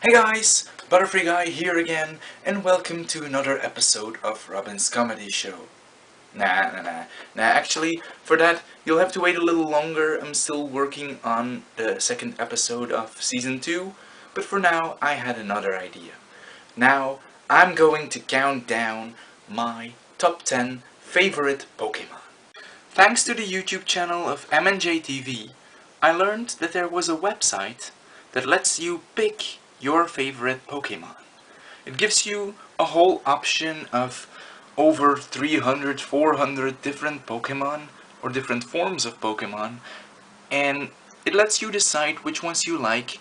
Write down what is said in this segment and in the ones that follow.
Hey guys, Butterfreeguy here again, and welcome to another episode of Robin's Comedy Show. Actually, for that, you'll have to wait a little longer. I'm still working on the second episode of Season 2, but for now, I had another idea. Now, I'm going to count down my top 10 favorite Pokémon. Thanks to the YouTube channel of MNJ TV, I learned that there was a website that lets you pick your favorite Pokémon. It gives you a whole option of over 300, 400 different Pokémon or different forms of Pokémon, and it lets you decide which ones you like,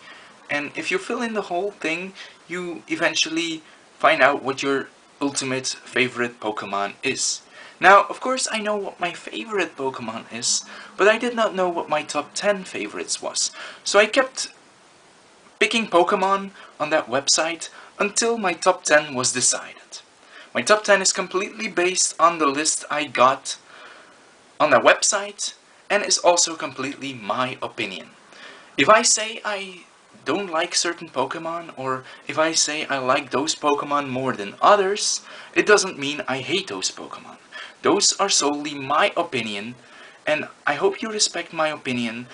and if you fill in the whole thing, you eventually find out what your ultimate favorite Pokémon is. Now, of course, I know what my favorite Pokémon is, but I did not know what my top 10 favorites was. So I kept picking Pokémon on that website until my top 10 was decided. My top 10 is completely based on the list I got on that website and is also completely my opinion. If I say I don't like certain Pokemon, or if I say I like those Pokemon more than others, it doesn't mean I hate those Pokemon. Those are solely my opinion, and I hope you respect my opinion,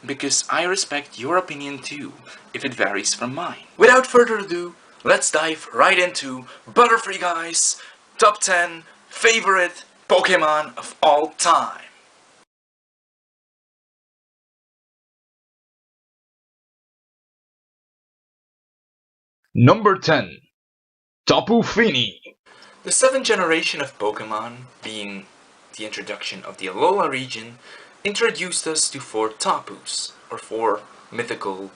because I respect your opinion too, if it varies from mine. Without further ado, let's dive right into Butterfreeguy's top 10 favorite Pokemon of all time. Number 10. Tapu Fini. The 7th generation of Pokemon, being the introduction of the Alola region, introduced us to 4 Tapus, or 4 mythical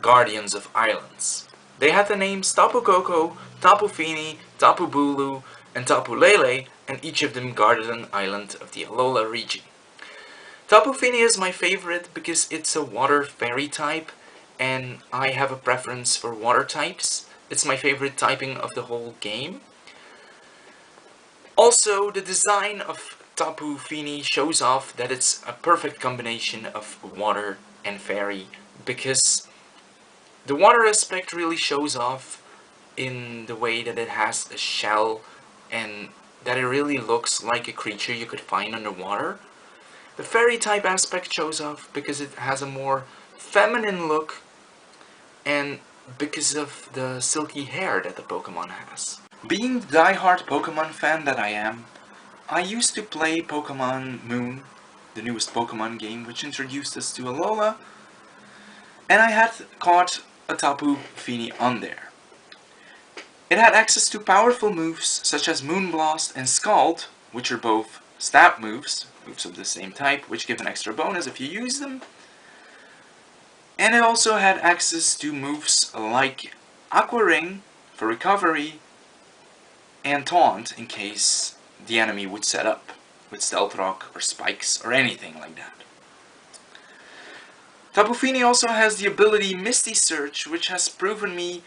guardians of islands. They had the names Tapu Koko, Tapu Fini, Tapu Bulu, and Tapu Lele, and each of them guarded an island of the Alola region. Tapu Fini is my favorite because it's a water fairy type, and I have a preference for water types. It's my favorite typing of the whole game. Also, the design of Tapu Fini shows off that it's a perfect combination of water and fairy, because the water aspect really shows off in the way that it has a shell and that it really looks like a creature you could find underwater. The fairy type aspect shows off because it has a more feminine look and because of the silky hair that the Pokemon has. Being the die-hard Pokemon fan that I am, I used to play Pokemon Moon, the newest Pokemon game, which introduced us to Alola, and I had caught a Tapu Fini on there. It had access to powerful moves such as Moonblast and Scald, which are both stab moves, moves of the same type, which give an extra bonus if you use them. And it also had access to moves like Aqua Ring for recovery and Taunt in case the enemy would set up with Stealth Rock or Spikes or anything like that. Tapu Fini also has the ability Misty Search, which has proven me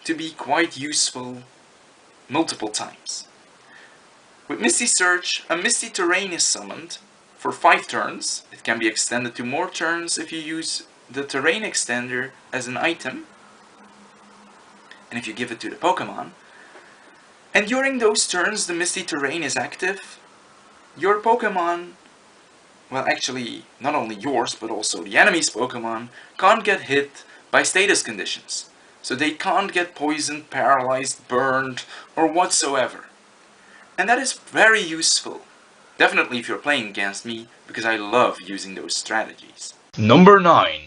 to be quite useful multiple times. With Misty Search, a Misty Terrain is summoned for 5 turns. It can be extended to more turns if you use the Terrain Extender as an item, and if you give it to the Pokemon. And during those turns the Misty Terrain is active, your Pokemon, well actually not only yours but also the enemy's Pokemon, can't get hit by status conditions. So they can't get poisoned, paralyzed, burned, or whatsoever. And that is very useful. Definitely if you're playing against me, because I love using those strategies. Number 9.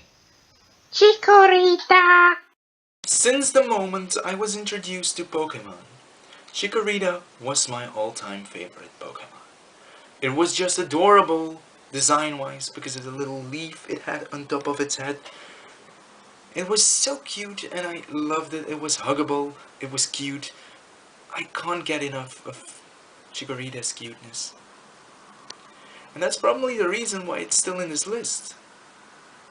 Chikorita! Since the moment I was introduced to Pokemon, Chikorita was my all-time favorite Pokemon. It was just adorable, design-wise, because of the little leaf it had on top of its head. It was so cute and I loved it. It was huggable, it was cute. I can't get enough of Chikorita's cuteness. And that's probably the reason why it's still in this list.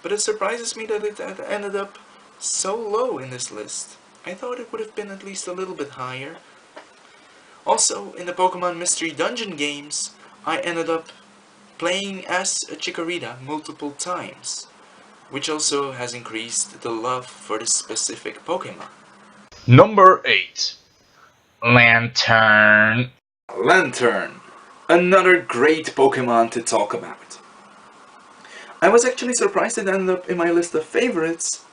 But it surprises me that it ended up so low in this list. I thought it would have been at least a little bit higher. Also, in the Pokemon Mystery Dungeon games, I ended up playing as a Chikorita multiple times. which also has increased the love for this specific Pokemon. Number 8. Lantern. Lantern, another great Pokemon to talk about. I was actually surprised it ended up in my list of favorites,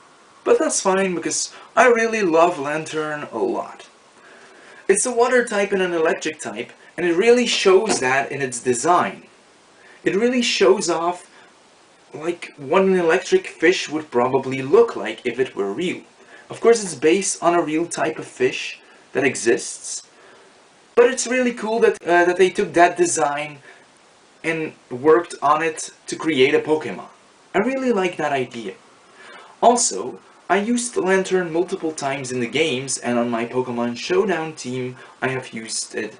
but that's fine because I really love Lantern a lot. It's a water type and an electric type, and it really shows that in its design. It really shows off like what an electric fish would probably look like if it were real. Of course, it's based on a real type of fish that exists, but it's really cool that they took that design and worked on it to create a Pokemon. I really like that idea. Also, I used Lantern multiple times in the games, and on my Pokemon Showdown team I have used it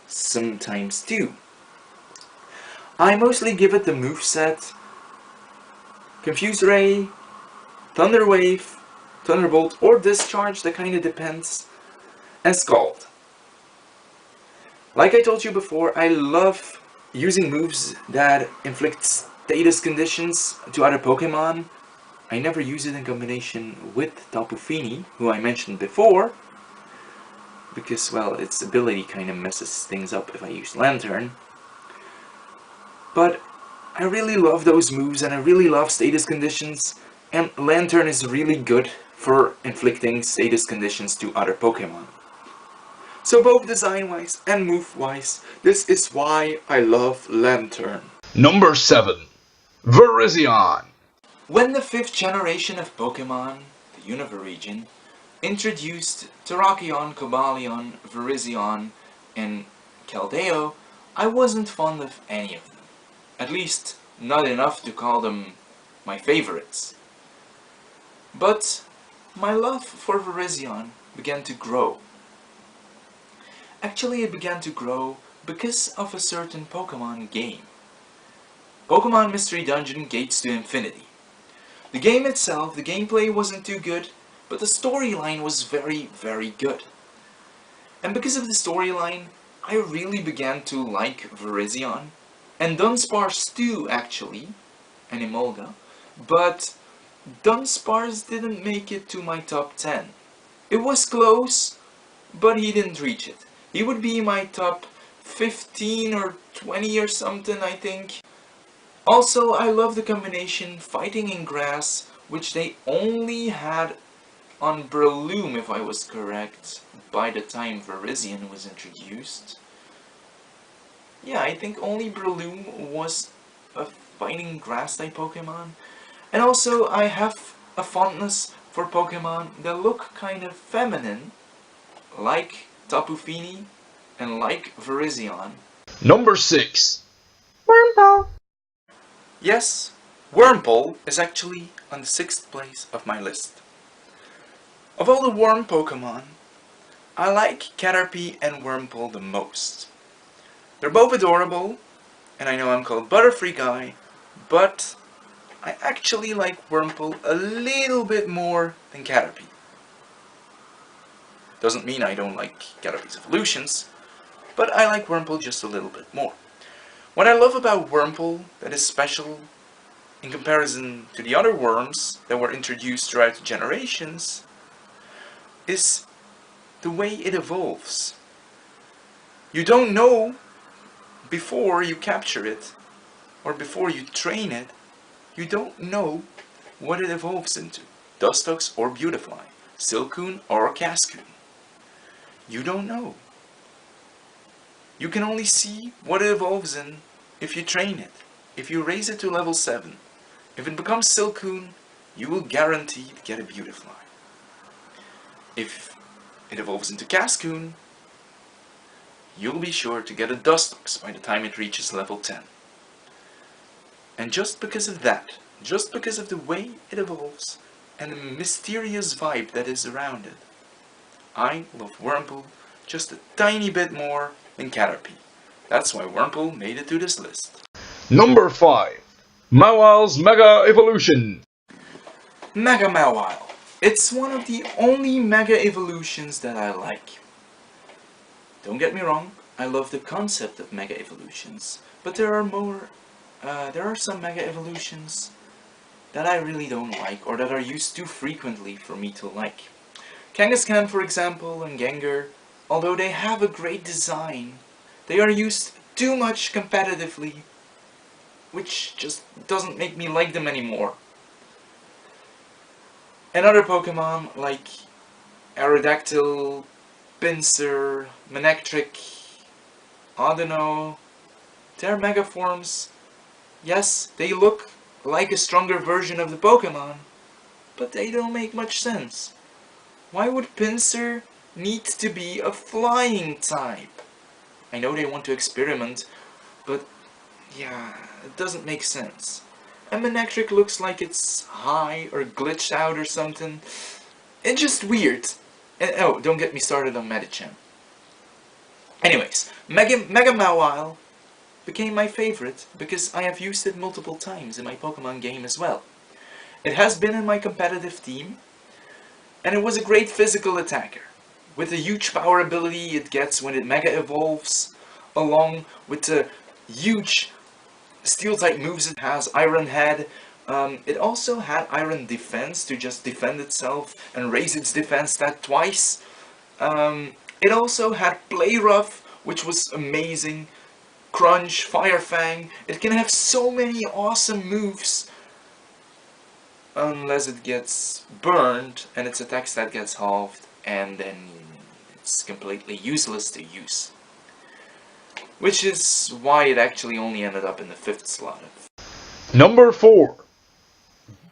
sometimes too. I mostly give it the moveset Confuse Ray, Thunder Wave, Thunderbolt, or Discharge, that kinda depends, and Scald. Like I told you before, I love using moves that inflict status conditions to other Pokemon. I never use it in combination with Tapu Fini, who I mentioned before, because, well, its ability kinda messes things up if I use Lantern. But I really love those moves, and I really love status conditions, and Lantern is really good for inflicting status conditions to other Pokemon. So both design-wise and move-wise, this is why I love Lantern. Number 7. Virizion. When the 5th generation of Pokémon, the Unova region, introduced Terrakion, Cobalion, Virizion, and Keldeo, I wasn't fond of any of them. At least, not enough to call them my favorites. But my love for Virizion began to grow. Actually, it began to grow because of a certain Pokémon game. Pokémon Mystery Dungeon Gates to Infinity. The game itself, the gameplay wasn't too good, but the storyline was very, very good. And because of the storyline, I really began to like Virizion, and Dunsparce too, actually, and Emolga, but Dunsparce didn't make it to my top 10. It was close, but he didn't reach it. He would be my top 15 or 20 or something, I think. Also, I love the combination Fighting in Grass, which they only had on Breloom, if I was correct, by the time Virizion was introduced. Yeah, I think only Breloom was a Fighting Grass type Pokemon. And also, I have a fondness for Pokemon that look kind of feminine, like Tapu Fini and like Virizion. Number 6. Wormhole. Yes, Wurmple is actually on the 6th place of my list. Of all the worm Pokemon, I like Caterpie and Wurmple the most. They're both adorable, and I know I'm called Butterfreeguy, but I actually like Wurmple a little bit more than Caterpie. Doesn't mean I don't like Caterpie's evolutions, but I like Wurmple just a little bit more. What I love about Wurmple that is special in comparison to the other worms that were introduced throughout the generations is the way it evolves. You don't know before you capture it, or before you train it, you don't know what it evolves into. Dustox or Beautifly, Silcoon or Cascoon. You don't know. You can only see what it evolves in if you train it, if you raise it to level 7. If it becomes Silcoon, you will guarantee to get a Beautifly. If it evolves into Cascoon, you'll be sure to get a Dustox by the time it reaches level 10. And just because of that, just because of the way it evolves, and the mysterious vibe that is around it, I love Wurmple just a tiny bit more than Caterpie. That's why Wurmple made it to this list. Number 5. Mawil's Mega Evolution. Mega Mawile. It's one of the only Mega Evolutions that I like. Don't get me wrong, I love the concept of Mega Evolutions, but there are some Mega Evolutions that I really don't like, or that are used too frequently for me to like. Kangaskhan, for example, and Gengar, although they have a great design, they are used too much competitively, which just doesn't make me like them anymore. And other Pokemon, like Aerodactyl, Pinsir, Manectric, Audino, their Mega Forms, yes, they look like a stronger version of the Pokemon, but they don't make much sense. Why would Pinsir need to be a flying type? I know they want to experiment, but yeah, it doesn't make sense. And Manectric looks like it's high or glitched out or something. It's just weird. And oh, don't get me started on Medicham. Anyways, Mega Mawile became my favorite because I have used it multiple times in my Pokemon game as well. It has been in my competitive team, and it was a great physical attacker, with the huge power ability it gets when it Mega Evolves, along with the huge Steel-type moves it has, Iron Head. It also had Iron Defense to just defend itself and raise its defense stat twice. It also had Play Rough, which was amazing. Crunch, Fire Fang. It can have so many awesome moves. Unless it gets burned and its attack stat gets halved, and then it's completely useless to use. Which is why it actually only ended up in the 5th slot. Number 4.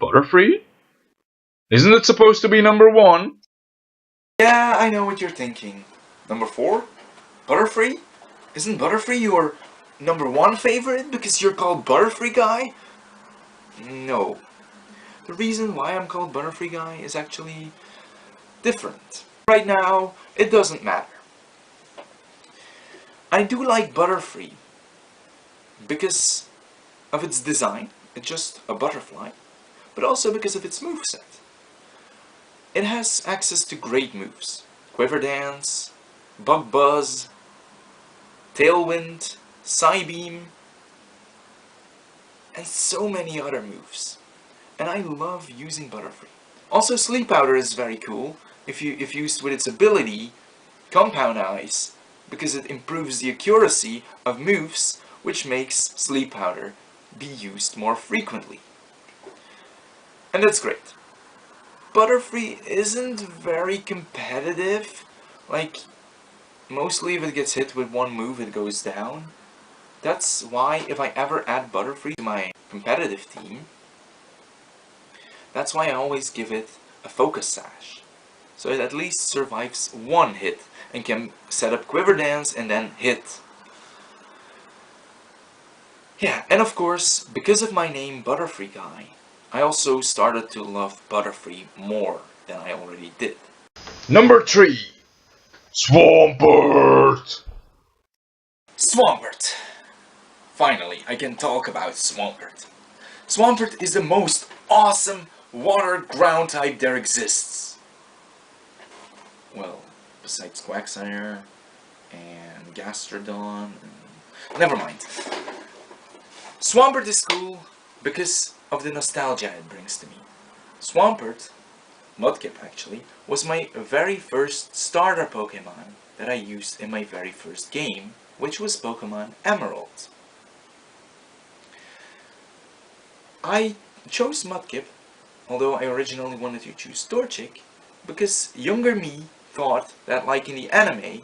Butterfree? Isn't it supposed to be number 1? Yeah, I know what you're thinking. Number 4? Butterfree? Isn't Butterfree your number 1 favorite because you're called Butterfreeguy? No. The reason why I'm called Butterfreeguy is actually different. Right now, it doesn't matter. I do like Butterfree because of its design. It's just a butterfly, but also because of its moveset. It has access to great moves. Quiver Dance, Bug Buzz, Tailwind, Psybeam, and so many other moves. And I love using Butterfree. Also, Sleep Powder is very cool if used with its ability, Compound Eyes, because it improves the accuracy of moves, which makes Sleep Powder be used more frequently. And that's great. Butterfree isn't very competitive. Like, mostly if it gets hit with one move, it goes down. That's why if I ever add Butterfree to my competitive team, that's why I always give it a Focus Sash. So it at least survives one hit and can set up Quiver Dance and then hit. Yeah, and of course, because of my name Butterfreeguy, I also started to love Butterfree more than I already did. Number 3. Swampert! Swampert! Finally, I can talk about Swampert. Swampert is the most awesome water ground type there exists. Well, besides Quagsire and Gastrodon, never mind. Swampert is cool because of the nostalgia it brings to me. Swampert, Mudkip actually, was my very first starter Pokemon that I used in my very first game, which was Pokemon Emerald. I chose Mudkip, although I originally wanted to choose Torchic, because younger me thought that, like in the anime,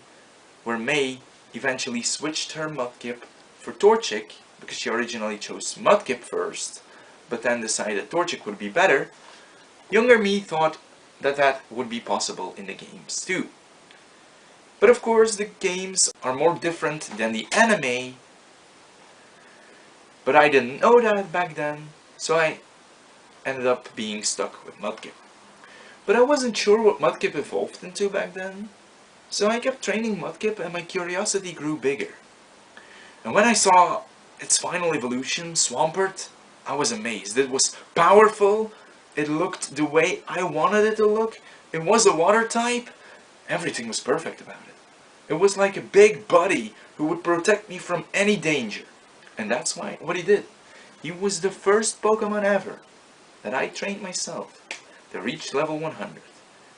where May eventually switched her Mudkip for Torchic, because she originally chose Mudkip first, but then decided Torchic would be better, younger me thought that that would be possible in the games too. But of course the games are more different than the anime, but I didn't know that back then, so I ended up being stuck with Mudkip. But I wasn't sure what Mudkip evolved into back then, so I kept training Mudkip and my curiosity grew bigger. And when I saw its final evolution, Swampert, I was amazed. It was powerful, it looked the way I wanted it to look, it was a water type, everything was perfect about it. It was like a big buddy who would protect me from any danger. And that's what he did. He was the first Pokemon ever that I trained myself to reach level 100,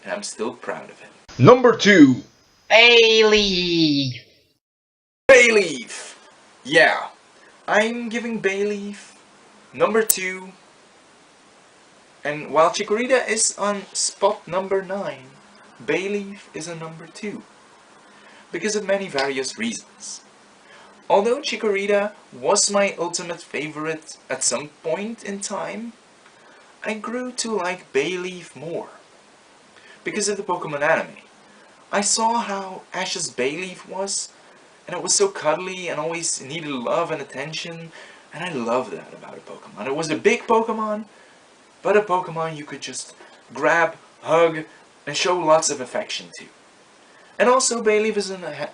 and I'm still proud of him. Number 2. Bayleaf! Bayleaf! Yeah, I'm giving Bayleaf number 2, and while Chikorita is on spot number 9, Bayleaf is a number 2, because of many various reasons. Although Chikorita was my ultimate favorite at some point in time, I grew to like Bayleaf more, because of the Pokemon anime. I saw how Ash's Bayleaf was, and it was so cuddly and always needed love and attention, and I loved that about a Pokemon. It was a big Pokemon, but a Pokemon you could just grab, hug, and show lots of affection to. And also Bayleaf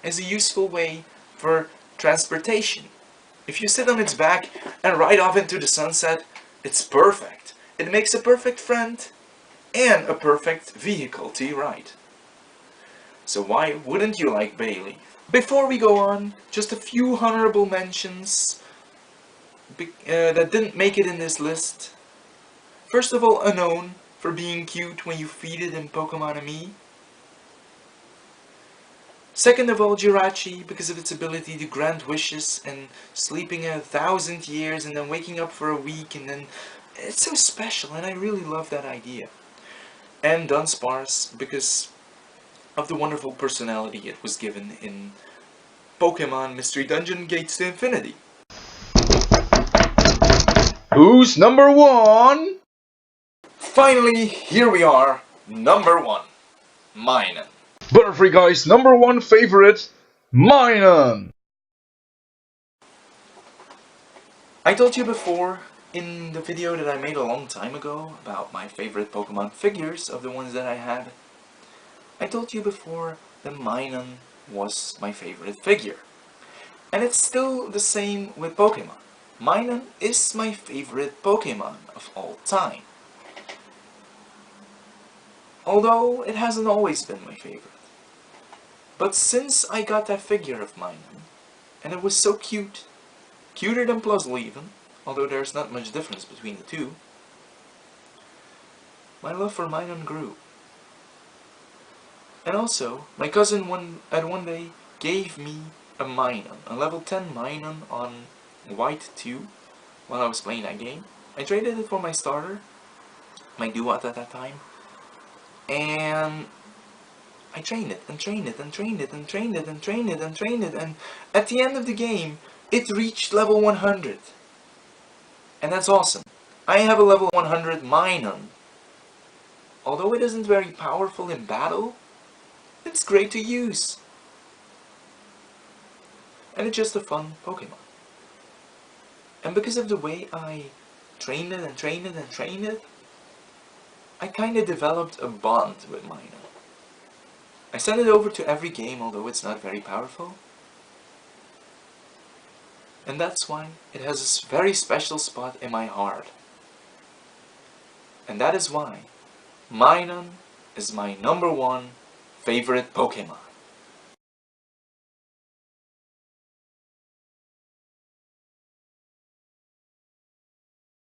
is a useful way for transportation. If you sit on its back and ride off into the sunset, it's perfect. It makes a perfect friend and a perfect vehicle to ride. So why wouldn't you like Bayleaf? Before we go on, just a few honorable mentions that didn't make it in this list. First of all, Unknown, for being cute when you feed it in Pokemon Me. Second of all, Jirachi, because of its ability to grant wishes and sleeping 1,000 years and then waking up for a week, and then it's so special, and I really love that idea. And Dunsparce, because of the wonderful personality it was given in Pokemon Mystery Dungeon Gates to Infinity. Who's number 1? Finally, here we are, number 1, Minun. Butterfreeguy's number 1 favorite, Minun. I told you before in the video that I made a long time ago about my favorite Pokemon figures of the ones that I had. I told you before that Minun was my favorite figure. And it's still the same with Pokemon. Minun is my favorite Pokemon of all time. Although it hasn't always been my favorite. But since I got that figure of Minun, and it was so cute, cuter than Puzzle even, although there's not much difference between the two, my love for Minun grew. And also, my cousin one day gave me a Minun, a level 10 Minun on White 2, while I was playing that game. I traded it for my starter, my Duat at that time, and I trained it, and trained it, and trained it, and trained it, and trained it, and trained it, and at the end of the game, it reached level 100. And that's awesome. I have a level 100 Minun. Although it isn't very powerful in battle, it's great to use. And it's just a fun Pokemon. And because of the way I trained it and trained it and trained it, I kinda developed a bond with Minun. I send it over to every game, although it's not very powerful. And that's why it has a very special spot in my heart. And that is why Minun is my number 1 favorite Pokemon.